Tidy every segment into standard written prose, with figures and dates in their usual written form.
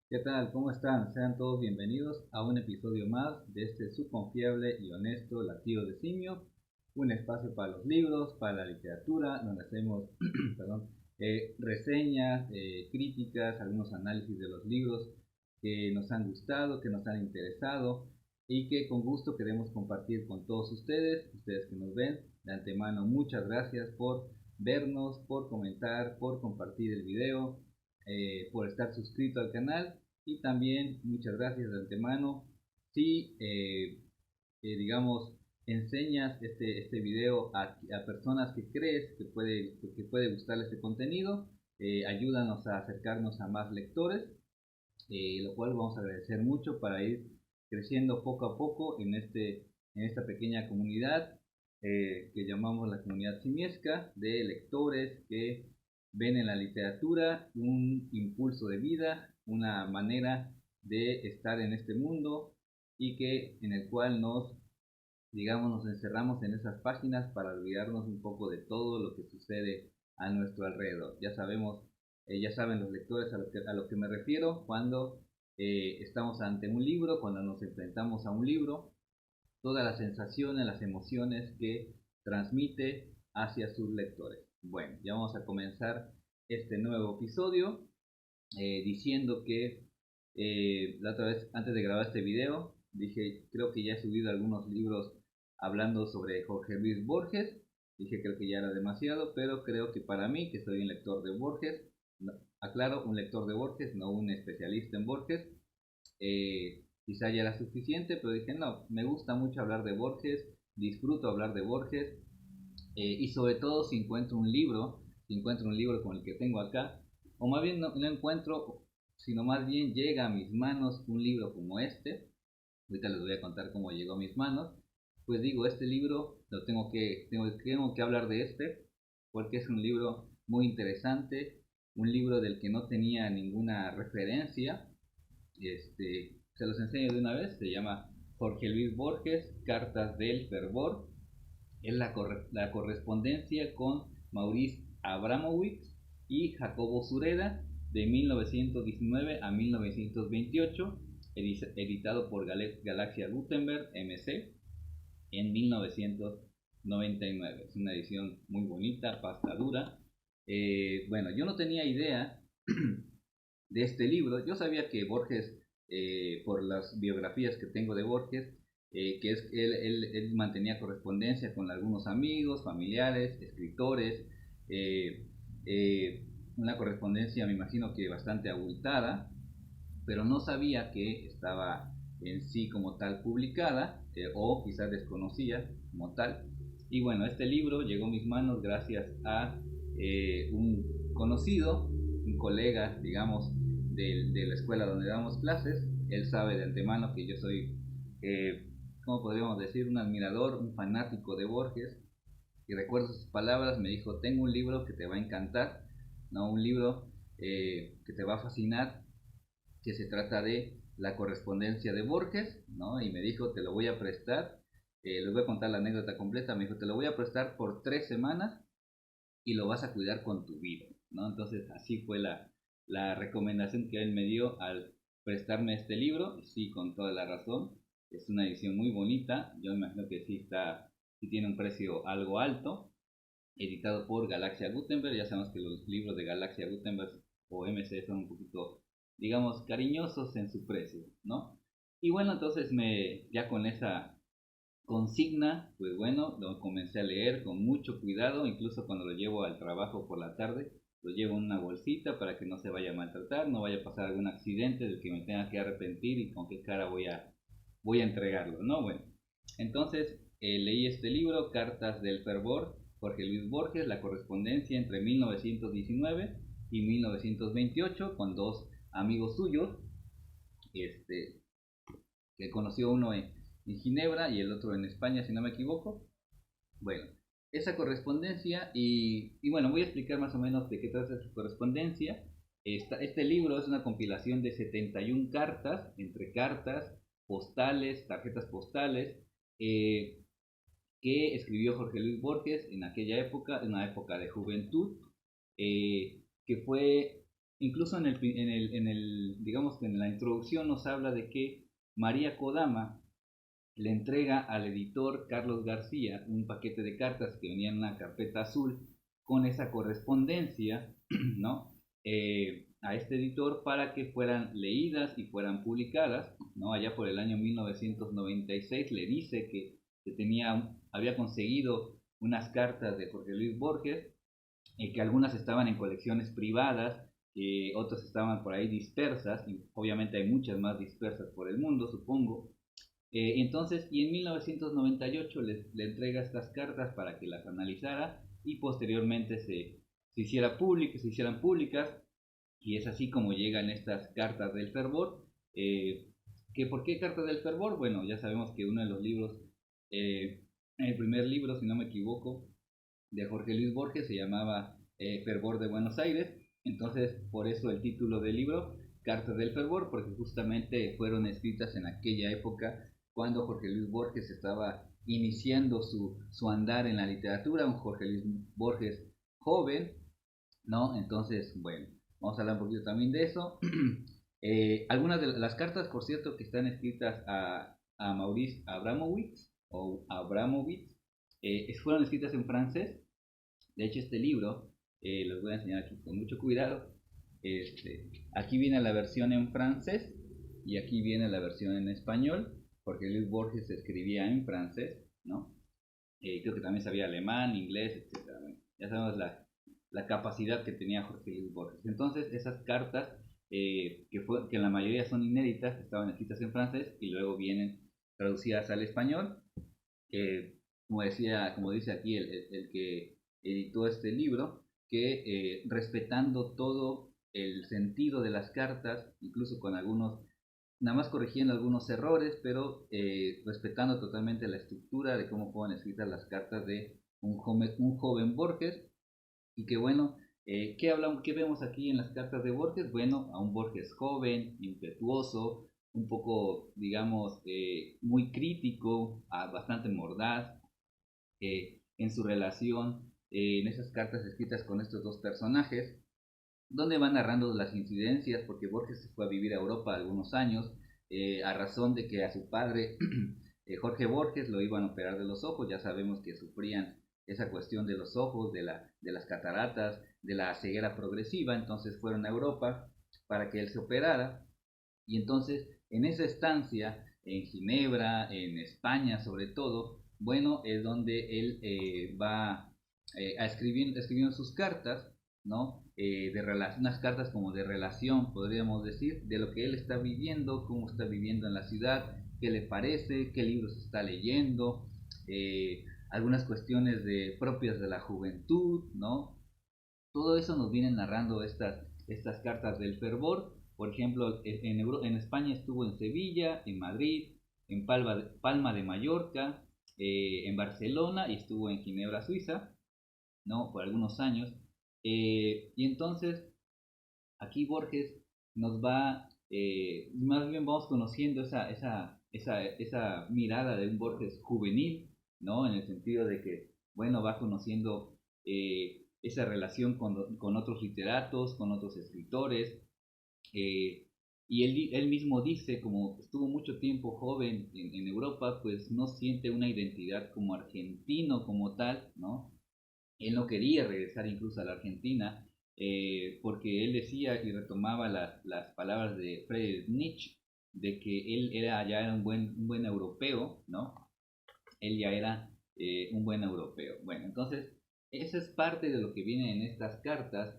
¿Qué tal? ¿Cómo están? Sean todos bienvenidos a un episodio más de este su confiable y honesto Latido de Simio, un espacio para los libros, para la literatura, donde hacemos perdón, reseñas, críticas, algunos análisis de los libros que nos han gustado, que nos han interesado y que con gusto queremos compartir con todos ustedes que nos ven. De antemano, muchas gracias por vernos, por comentar, por compartir el video, por estar suscrito al canal y también muchas gracias de antemano si digamos enseñas este video a personas que crees que puede gustarle este contenido. Ayúdanos a acercarnos a más lectores, lo cual vamos a agradecer mucho para ir creciendo poco a poco en esta pequeña comunidad que llamamos la comunidad simiesca de lectores que ven en la literatura un impulso de vida, una manera de estar en este mundo y que en el cual nos encerramos en esas páginas para olvidarnos un poco de todo lo que sucede a nuestro alrededor. Ya saben los lectores a lo que me refiero cuando estamos ante un libro, cuando nos enfrentamos a un libro, todas las sensaciones, las emociones que transmite hacia sus lectores. Bueno, ya vamos a comenzar este nuevo episodio diciendo que la otra vez, antes de grabar este video, dije, creo que ya he subido algunos libros hablando sobre Jorge Luis Borges. Dije, creo que ya era demasiado, pero creo que para mí, que soy un lector de Borges, no, aclaro, un lector de Borges, no un especialista en Borges, quizá ya era suficiente, pero dije, no, me gusta mucho hablar de Borges, disfruto hablar de Borges, y sobre todo si encuentro un libro con el que tengo acá, o más bien no encuentro, sino más bien llega a mis manos un libro como este. Ahorita les voy a contar cómo llegó a mis manos. Pues digo, este libro tengo que hablar de este, porque es un libro muy interesante, un libro del que no tenía ninguna referencia. Se los enseño de una vez. Se llama Jorge Luis Borges, Cartas del Fervor. Es la correspondencia con Maurice Abramowitz y Jacobo Sureda de 1919 a 1928, editado por Galaxia Gutenberg MC en 1999. Es una edición muy bonita, pasta dura. Bueno, yo no tenía idea de este libro. Yo sabía que Borges, por las biografías que tengo de Borges, que es él mantenía correspondencia con algunos amigos, familiares, escritores, eh, una correspondencia me imagino que bastante abultada, pero no sabía que estaba en sí como tal publicada, o quizás desconocía como tal. Y bueno, este libro llegó a mis manos gracias a un conocido, un colega, digamos, de la escuela donde damos clases. Él sabe de antemano que yo soy, ¿cómo podríamos decir? Un admirador, un fanático de Borges. Y recuerdo sus palabras, me dijo, tengo un libro que te va a encantar, ¿no? Un libro que te va a fascinar, que se trata de la correspondencia de Borges, ¿no? Y me dijo, te lo voy a prestar, les voy a contar la anécdota completa. Me dijo, te lo voy a prestar por 3 semanas y lo vas a cuidar con tu vida, ¿no? Entonces así fue la recomendación que él me dio al prestarme este libro. Sí, con toda la razón, es una edición muy bonita. Yo imagino que sí tiene un precio algo alto, editado por Galaxia Gutenberg. Ya sabemos que los libros de Galaxia Gutenberg o MC son un poquito, digamos, cariñosos en su precio, ¿no? Y bueno, entonces ya con esa consigna, pues bueno, lo comencé a leer con mucho cuidado. Incluso cuando lo llevo al trabajo por la tarde, lo llevo en una bolsita para que no se vaya a maltratar, no vaya a pasar algún accidente del que me tenga que arrepentir y con qué cara voy a entregarlo, ¿no? Bueno, entonces leí este libro, Cartas del Fervor, Jorge Luis Borges, la correspondencia entre 1919 y 1928 con dos amigos suyos, este, que conoció uno en Ginebra y el otro en España, si no me equivoco. Bueno, esa correspondencia, y bueno, voy a explicar más o menos de qué trata esa correspondencia. Este libro es una compilación de 71 cartas, entre cartas, postales, tarjetas postales, eh, que escribió Jorge Luis Borges en aquella época, en una época de juventud, que fue Incluso digamos que en la introducción nos habla de que María Kodama le entrega al editor Carlos García un paquete de cartas que venía en una carpeta azul con esa correspondencia, ¿no? A este editor para que fueran leídas y fueran publicadas, ¿no? Allá por el año 1996 le dice que había conseguido unas cartas de Jorge Luis Borges, que algunas estaban en colecciones privadas, otras estaban por ahí dispersas, y obviamente hay muchas más dispersas por el mundo, supongo. Entonces, y en 1998 le entrega estas cartas para que las analizara y posteriormente se se hicieran públicas, y es así como llegan estas cartas del fervor. ¿Por qué cartas del fervor? Bueno, ya sabemos que uno de los libros, eh, el primer libro, si no me equivoco, de Jorge Luis Borges se llamaba Fervor de Buenos Aires. Entonces, por eso el título del libro, Cartas del Fervor, porque justamente fueron escritas en aquella época cuando Jorge Luis Borges estaba iniciando su andar en la literatura, un Jorge Luis Borges joven, ¿no? Entonces, bueno, vamos a hablar un poquito también de eso. Algunas de las cartas, por cierto, que están escritas a Maurice Abramowitz, fueron escritas en francés. De hecho, este libro, los voy a enseñar aquí con mucho cuidado. Aquí viene la versión en francés y aquí viene la versión en español, porque Luis Borges escribía en francés, ¿no? Creo que también sabía alemán, inglés, etcétera. Bueno, ya sabemos la capacidad que tenía Jorge Luis Borges. Entonces, esas cartas, que en la mayoría son inéditas, estaban escritas en francés y luego vienen traducidas al español. Como dice aquí el que editó este libro, que respetando todo el sentido de las cartas, incluso con nada más corrigiendo algunos errores, pero respetando totalmente la estructura de cómo fueron escritas las cartas de un joven Borges. Y que bueno, ¿qué vemos aquí en las cartas de Borges? Bueno, a un Borges joven, impetuoso, un poco, digamos, muy crítico, bastante mordaz, en su relación, en esas cartas escritas con estos dos personajes, donde va narrando las incidencias, porque Borges se fue a vivir a Europa algunos años, a razón de que a su padre, Jorge Borges, lo iban a operar de los ojos. Ya sabemos que sufrían esa cuestión de los ojos, de las cataratas, de la ceguera progresiva. Entonces fueron a Europa para que él se operara, y entonces en esa estancia, en Ginebra, en España sobre todo, bueno, es donde él va escribiendo sus cartas, ¿no? Unas cartas como de relación, podríamos decir, de lo que él está viviendo, cómo está viviendo en la ciudad, qué le parece, qué libros está leyendo, algunas cuestiones propias de la juventud, ¿no? Todo eso nos vienen narrando estas cartas del fervor. Por ejemplo, en España estuvo en Sevilla, en Madrid, en Palma de Mallorca, en Barcelona, y estuvo en Ginebra, Suiza, ¿no? Por algunos años. Y entonces aquí Borges más bien vamos conociendo esa mirada de un Borges juvenil, ¿no? En el sentido de que, bueno, va conociendo esa relación con otros literatos, con otros escritores, y él mismo dice, como estuvo mucho tiempo joven en Europa, pues no siente una identidad como argentino como tal, ¿no? Él no quería regresar incluso a la Argentina, porque él decía y retomaba las palabras de Friedrich Nietzsche, de que él ya era un buen europeo, ¿no? Él ya era un buen europeo. Bueno, entonces, eso es parte de lo que viene en estas cartas.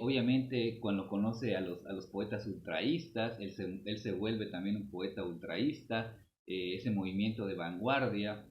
Obviamente, cuando conoce a los poetas ultraístas, él se vuelve también un poeta ultraísta, ese movimiento de vanguardia,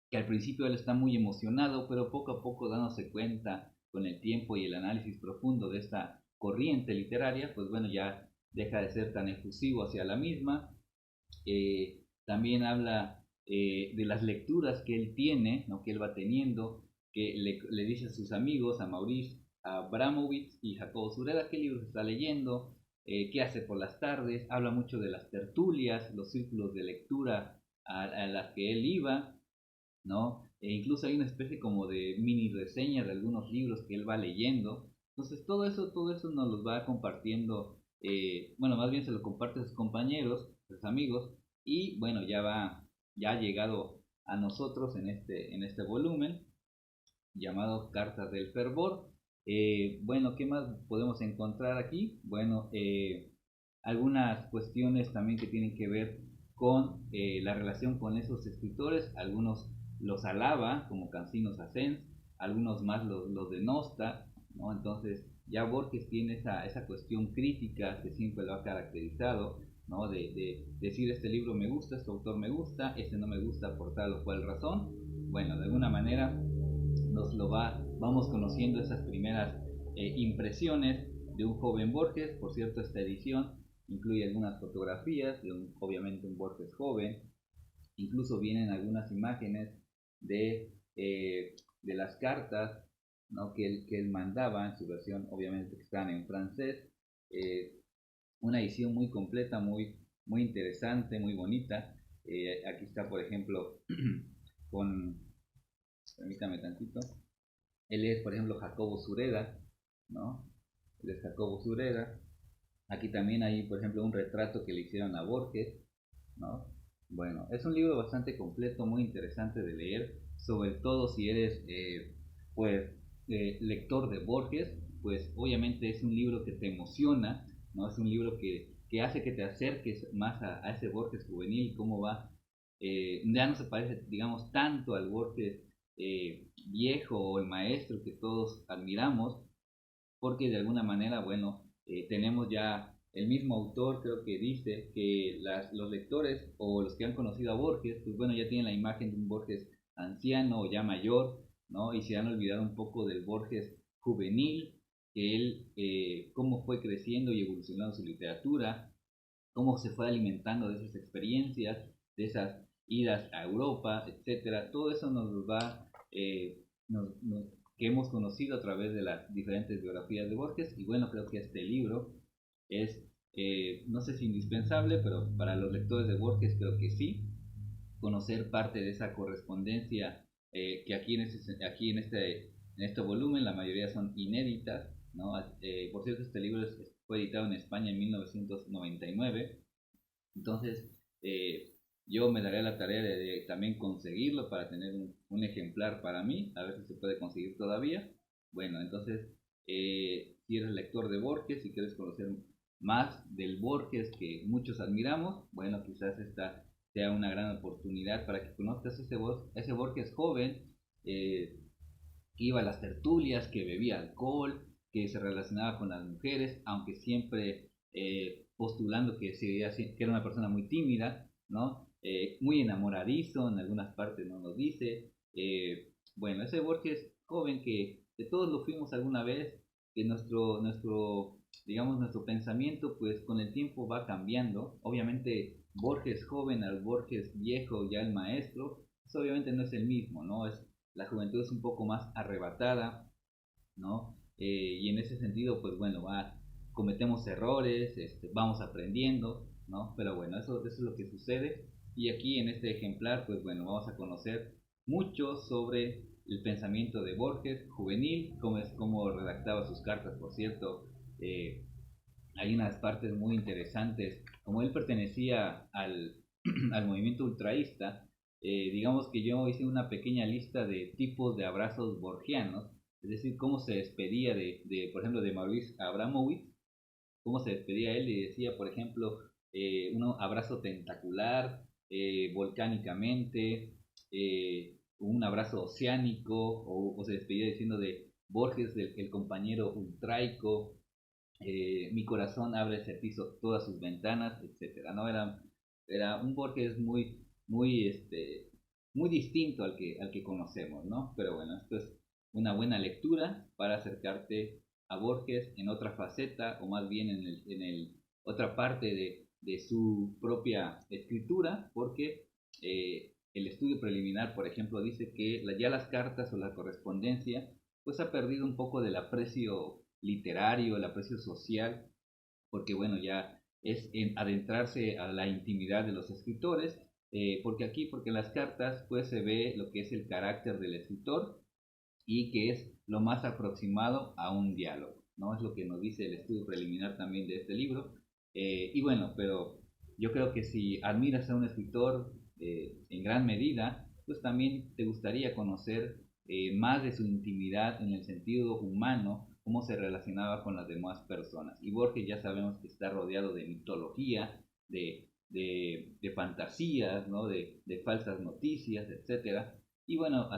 que al principio él está muy emocionado, pero poco a poco dándose cuenta con el tiempo y el análisis profundo de esta corriente literaria, pues bueno, ya deja de ser tan efusivo hacia la misma. También habla de las lecturas que él tiene, ¿no? Que él va teniendo, que le dice a sus amigos, a Maurice, a Abramowitz y Jacobo Sureda, qué libros está leyendo, qué hace por las tardes. Habla mucho de las tertulias, los círculos de lectura a las que él iba, ¿no? E incluso hay una especie como de mini reseña de algunos libros que él va leyendo. Entonces todo eso nos los va compartiendo, bueno, más bien se lo comparte a sus compañeros, a sus amigos, y bueno, ya ha llegado a nosotros en este volumen llamado Cartas del Fervor. Bueno, ¿qué más podemos encontrar aquí? Bueno, algunas cuestiones también que tienen que ver con la relación con esos escritores. Algunos los alaba, como Cancinos Asens, algunos más los denosta, ¿no? Entonces, ya Borges tiene esa cuestión crítica que siempre lo ha caracterizado, ¿no? De decir este libro me gusta, este autor me gusta, este no me gusta por tal o cual razón. Bueno, de alguna manera vamos conociendo esas primeras impresiones de un joven Borges. Por cierto, esta edición incluye algunas fotografías de obviamente un Borges joven, incluso vienen algunas imágenes de las cartas, ¿no? Que él mandaba en su versión, obviamente que están en francés. eh, una edición muy completa, muy interesante, muy bonita. Aquí está, por ejemplo, con, permítame tantito, él es, por ejemplo, Jacobo Sureda, ¿no? Él es Jacobo Sureda. Aquí también hay, por ejemplo, un retrato que le hicieron a Borges, ¿no? Bueno, es un libro bastante completo, muy interesante de leer, sobre todo si eres, pues, lector de Borges, pues obviamente es un libro que te emociona, ¿no? Es un libro que hace que te acerques más a ese Borges juvenil, cómo va, ya no se parece, digamos, tanto al Borges viejo o el maestro que todos admiramos, porque de alguna manera, bueno, tenemos ya el mismo autor, creo que dice que los lectores o los que han conocido a Borges, pues bueno, ya tienen la imagen de un Borges anciano o ya mayor, ¿no? Y se han olvidado un poco del Borges juvenil, que él, cómo fue creciendo y evolucionando su literatura, cómo se fue alimentando de esas experiencias, de esas idas a Europa, etcétera. Todo eso nos va, que hemos conocido a través de las diferentes biografías de Borges. Y bueno, creo que este libro es, no sé si indispensable, pero para los lectores de Borges creo que sí, conocer parte de esa correspondencia, que en este volumen la mayoría son inéditas, ¿no? Por cierto, este libro fue editado en España en 1999. Entonces, yo me daré la tarea de también conseguirlo para tener un ejemplar para mí, a ver si se puede conseguir todavía. Bueno, entonces, si eres lector de Borges, si quieres conocer más del Borges que muchos admiramos, bueno, quizás esta sea una gran oportunidad para que conozcas ese Borges joven, eh, que iba a las tertulias, que bebía alcohol, que se relacionaba con las mujeres, aunque siempre postulando que era una persona muy tímida, ¿no? Muy enamoradizo, en algunas partes no nos dice. Bueno, ese Borges joven que todos lo fuimos alguna vez, que digamos, nuestro pensamiento, pues con el tiempo va cambiando. Obviamente, Borges joven al Borges viejo, ya el maestro, pues obviamente no es el mismo, ¿no? La juventud es un poco más arrebatada, ¿no? Y en ese sentido, pues bueno, cometemos errores, vamos aprendiendo, ¿no? Pero bueno, eso es lo que sucede. Y aquí en este ejemplar, pues bueno, vamos a conocer mucho sobre el pensamiento de Borges, juvenil, cómo redactaba sus cartas, por cierto. Hay unas partes muy interesantes. Como él pertenecía al movimiento ultraísta, digamos que yo hice una pequeña lista de tipos de abrazos borgianos, es decir, cómo se despedía por ejemplo, de Maurice Abramovich, cómo se despedía él y decía, por ejemplo, un abrazo tentacular, volcánicamente, un abrazo oceánico, o se despedía diciendo de Borges, el compañero ultraico, mi corazón abre ese piso todas sus ventanas, etcétera, ¿no? Era un Borges muy distinto al que conocemos, ¿no? Pero bueno, esto es una buena lectura para acercarte a Borges en otra faceta, o más bien otra parte de su propia escritura, porque el estudio preliminar, por ejemplo, dice que ya las cartas o la correspondencia pues ha perdido un poco del aprecio literario, el aprecio social, porque bueno, ya es adentrarse a la intimidad de los escritores, porque en las cartas pues se ve lo que es el carácter del escritor y que es lo más aproximado a un diálogo. ¿no? Es lo que nos dice el estudio preliminar también de este libro. Y bueno, pero yo creo que si admiras a un escritor en gran medida, pues también te gustaría conocer más de su intimidad en el sentido humano, cómo se relacionaba con las demás personas. Y Borges ya sabemos que está rodeado de mitología, de fantasías, ¿no? de falsas noticias, etcétera. Y bueno,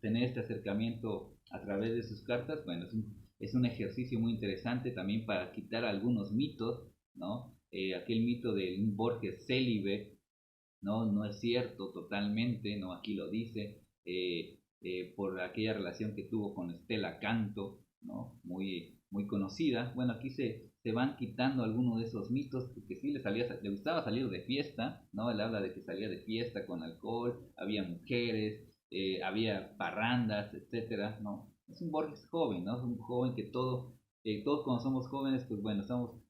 tener este acercamiento a través de sus cartas, bueno, es un ejercicio muy interesante también para quitar algunos mitos, ¿no? Aquel mito de un Borges célibe, no es cierto totalmente, ¿no? Aquí lo dice, por aquella relación que tuvo con Stella Canto, ¿no? Muy conocida. Bueno, aquí se van quitando algunos de esos mitos, porque sí le gustaba salir de fiesta, ¿no? Él habla de que salía de fiesta con alcohol, había mujeres, había parrandas, etcétera, ¿no? Es un Borges joven, ¿no? Es un joven que todos cuando somos jóvenes, pues bueno,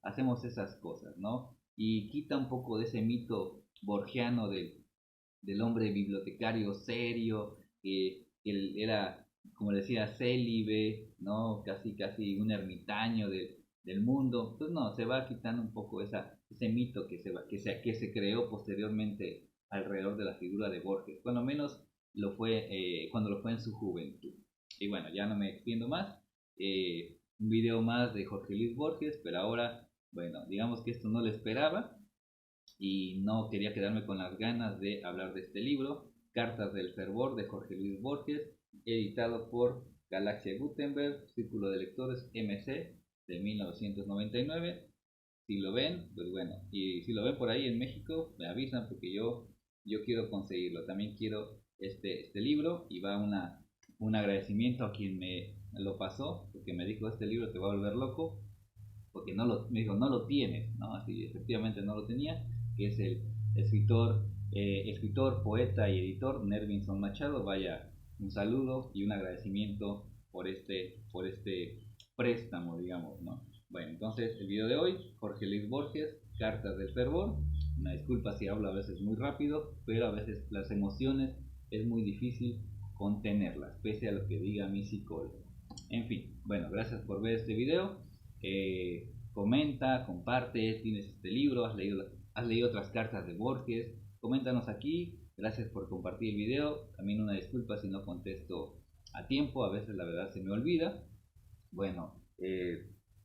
hacemos esas cosas, ¿no? Y quita un poco de ese mito borgiano del hombre bibliotecario serio, que él era, como decía, célibe, ¿no? Casi un ermitaño del mundo. Pues no, se va quitando un poco ese mito que se creó posteriormente alrededor de la figura de Borges. Cuando menos cuando lo fue en su juventud. Y bueno, ya no me extiendo más. Un video más de Jorge Luis Borges, pero ahora, bueno, digamos que esto no lo esperaba y no quería quedarme con las ganas de hablar de este libro, Cartas del Fervor de Jorge Luis Borges, editado por Galaxia Gutenberg, Círculo de Lectores MC de 1999. Si lo ven, pues bueno, y si lo ven por ahí en México, me avisan porque yo quiero conseguirlo. También quiero este libro y va un agradecimiento a quien me lo pasó, porque me dijo este libro te va a volver loco, porque me dijo no lo tienes, ¿no? Así efectivamente no lo tenía, que es el escritor, poeta y editor Nervinson Machado. Vaya, un saludo y un agradecimiento por este préstamo, digamos, ¿no? Bueno, entonces el video de hoy, Jorge Luis Borges, Cartas del Fervor. Una disculpa si hablo a veces muy rápido, pero a veces las emociones es muy difícil contenerlas, pese a lo que diga mi psicólogo. En fin, bueno, gracias por ver este video. Comenta, comparte, tienes este libro, has leído otras cartas de Borges, coméntanos aquí. Gracias por compartir el video. También una disculpa si no contesto a tiempo, a veces la verdad se me olvida. Bueno,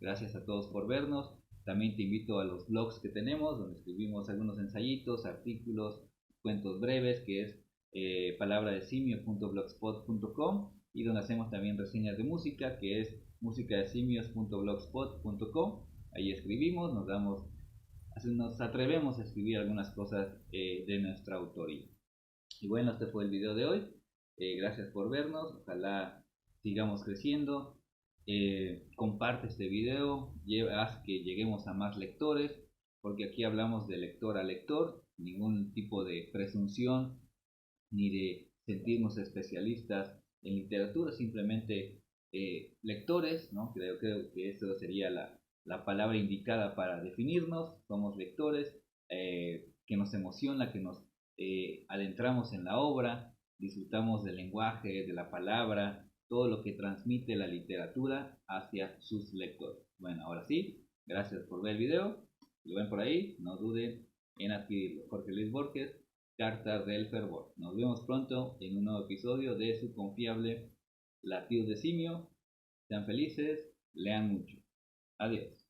gracias a todos por vernos. También te invito a los blogs que tenemos, donde escribimos algunos ensayitos, artículos, cuentos breves, que es palabradesimio.blogspot.com, y donde hacemos también reseñas de música, que es musicadesimios.blogspot.com. Ahí escribimos, nos atrevemos a escribir algunas cosas de nuestra autoría. Y bueno, este fue el video de hoy. Gracias por vernos, ojalá sigamos creciendo. Comparte este video, haz que lleguemos a más lectores, porque aquí hablamos de lector a lector, ningún tipo de presunción ni de sentirnos especialistas en literatura, simplemente lectores, ¿no? Creo que eso sería la palabra indicada para definirnos. Somos lectores, que nos emociona, que nos adentramos en la obra, disfrutamos del lenguaje, de la palabra, todo lo que transmite la literatura hacia sus lectores. Bueno, ahora sí, gracias por ver el video. Si lo ven por ahí, no duden en adquirirlo. Jorge Luis Borges, Cartas del Fervor. Nos vemos pronto en un nuevo episodio de su confiable Latidos de Simio. Sean felices, lean mucho. Adiós.